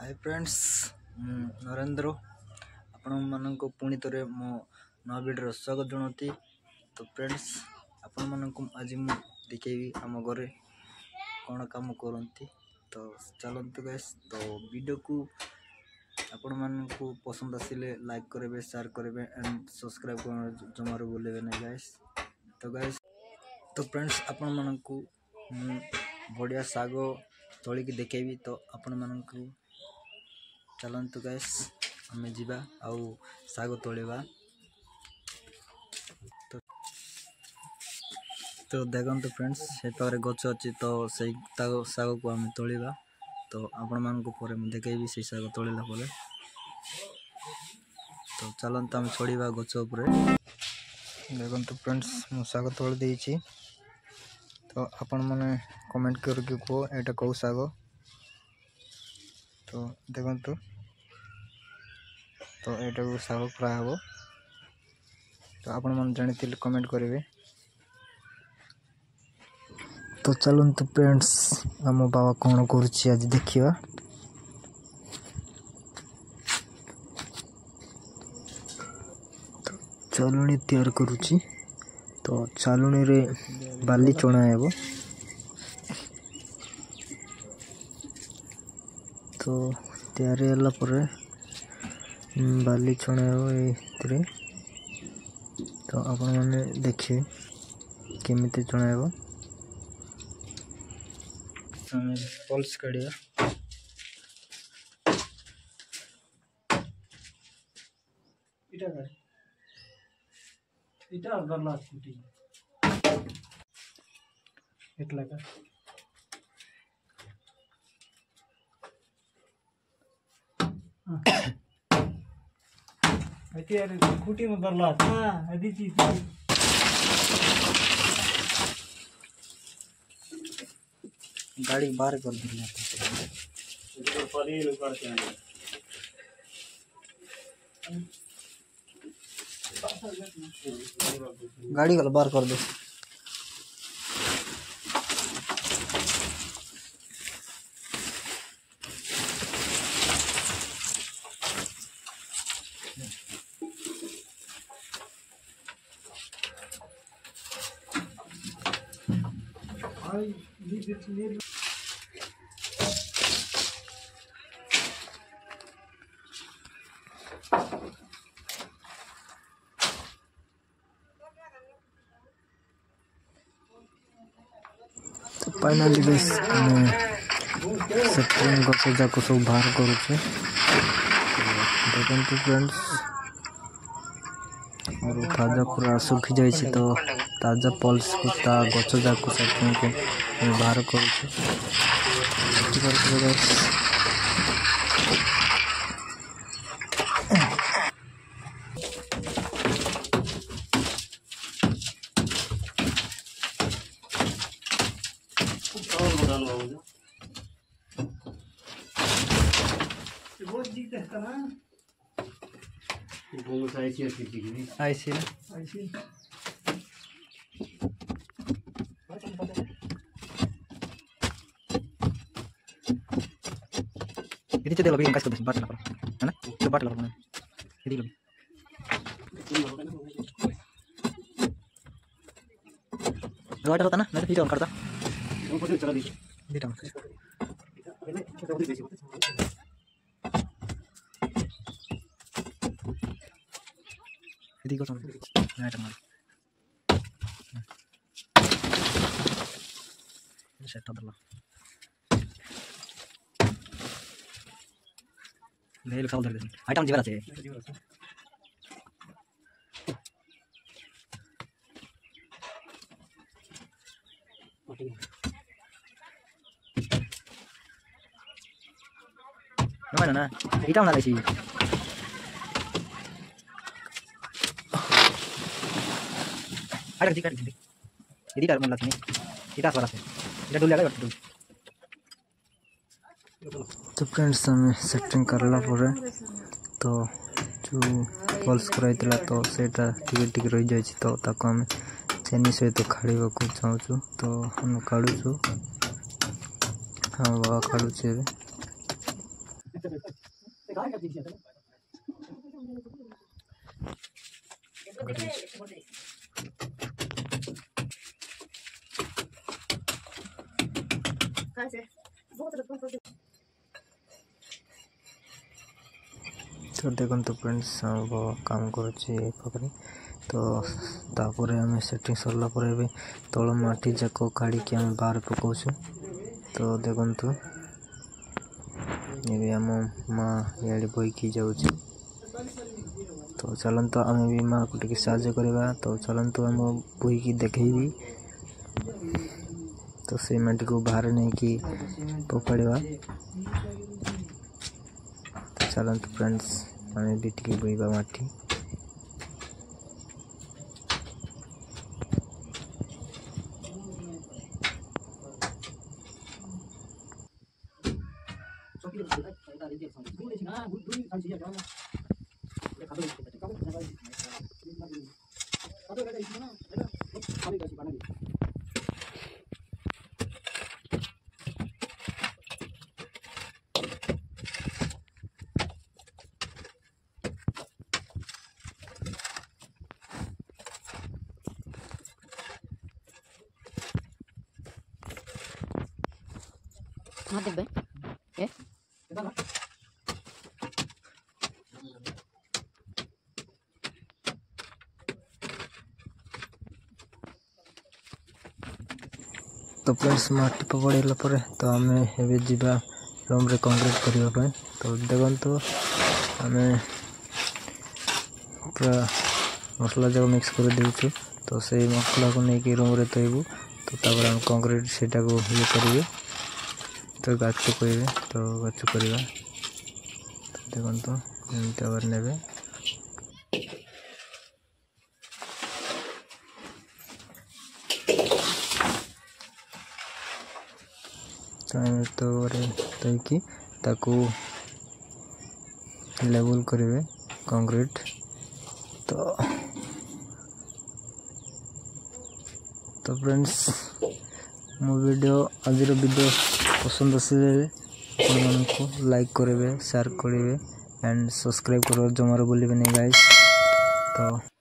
Hi friends Narendra आपण मानक पुणी थे मो नवा वीडियो स्वागत जनती। तो फ्रेंड्स आपण मानक आज मु दिखेबी आम घरे कौन काम करती। तो चलते गैस तो वीडियो को आपण मानक पसंद आसिले लाइक करेंगे, शेयर करेंगे एंड सब्सक्राइब कर जमार बोलेबे ना गैस। तो फ्रेंड्स आपण मानक बढ़िया साग तोलिकी देखेबी। तो आपण मानक चलतु गैस आम जीवा आउ साग तोड़वा। तो देखते फ्रेंड्स से पारे गच अच्छी तो से साग को आम तोड़वा। तो आपण मानक पर देखेबी से साग तोड़ला पर। तो चलते आम छोड़ा गच उपर। देखते फ्रेंड्स मु साग तोड़ देछि। तो आपण मैंने कमेंट करके कह एटा कौ साग। तो देखो तो एटा को साग फ्राए हम। तो आपण मन जानी कमेंट करेंगे। तो चलते फ्रेंड्स आम बाबा कौन करुच्ची आज देखिए। तो चालुनी तैयार करुच्ची। तो चालुनी रे बाली चना है। तो तैयारी होला पर बाली चना है। तो आपण मैंने देखिए केमिति चना है। पल्स काढ़िया खूटी में बरला आदि चीज गाड़ी बाहर कर दी। गाड़ी गल बाहर कर दो। तो फाइनली गाइस सेटिंग गछ जाक सब बाहर करूचे। देखते फ्रेंड्स और ताजा पूरा सुखी जाइए। तो ताजा पल्स को ता गछ जाक सेटिंग को बाहर करूचे। ऐसे ini cedek lebih kasih ke batal apa ना तो बाटला apa ini lebih dua ada tanah nanti video karta video jadi kau sama nah ada mana ini set adalah ले लो साउंड दे आइटम जीवन আছে mana na kita mana sih ada di kan jadi dar mun latini kita suara se এটা ডুলে গেল ডুলে। तो friends हमें setting करला परे तो जो पल्स कराइतला तो सेटा टिके रही जाय छी। तो ताको हम चेनी सहित खाड़ीबा को चाहूँ। तो हम काढुछु हाँ बाबा काढुछे। तो देखो फ्रेंड्स काम कर तो तापर आम सेटिंग सरला तल माटी जाक काढ़ी आम बाहर पकाऊँ तो देखु ये आम माँ इे बोईकी जाऊँ तो चलते आम भी माँ को टे साहाଯ୍य करवा तो चलते आम बोईकी देखी तो से माटी को बाहर नहीं कि पकाड़ा तो चलते फ्रेंड्स आम भी टे बोईबा माटी तो फ्रेंड्स माटी पकड़ला तो आम एवं जावा रूम रे कंक्रीट करने तो देखो आम पूरा मसला जाक मिक्स कर देचु तो से मसला को लेकिन रूम रे तयबू तो तापर हम कंक्रीट सेटा को ये करेंगे तो गाचु कहे तो गाचु करवा तो देखो एमती ने तो तैकी ताकू लेवल करेंगे कंक्रीट तो फ्रेंड्स मो वीडियो आज वीडियो पसंद आसे को लाइक करेंगे शेयर करेंगे एंड सब्सक्राइब कर जमार बोलिए नहीं गाइस तो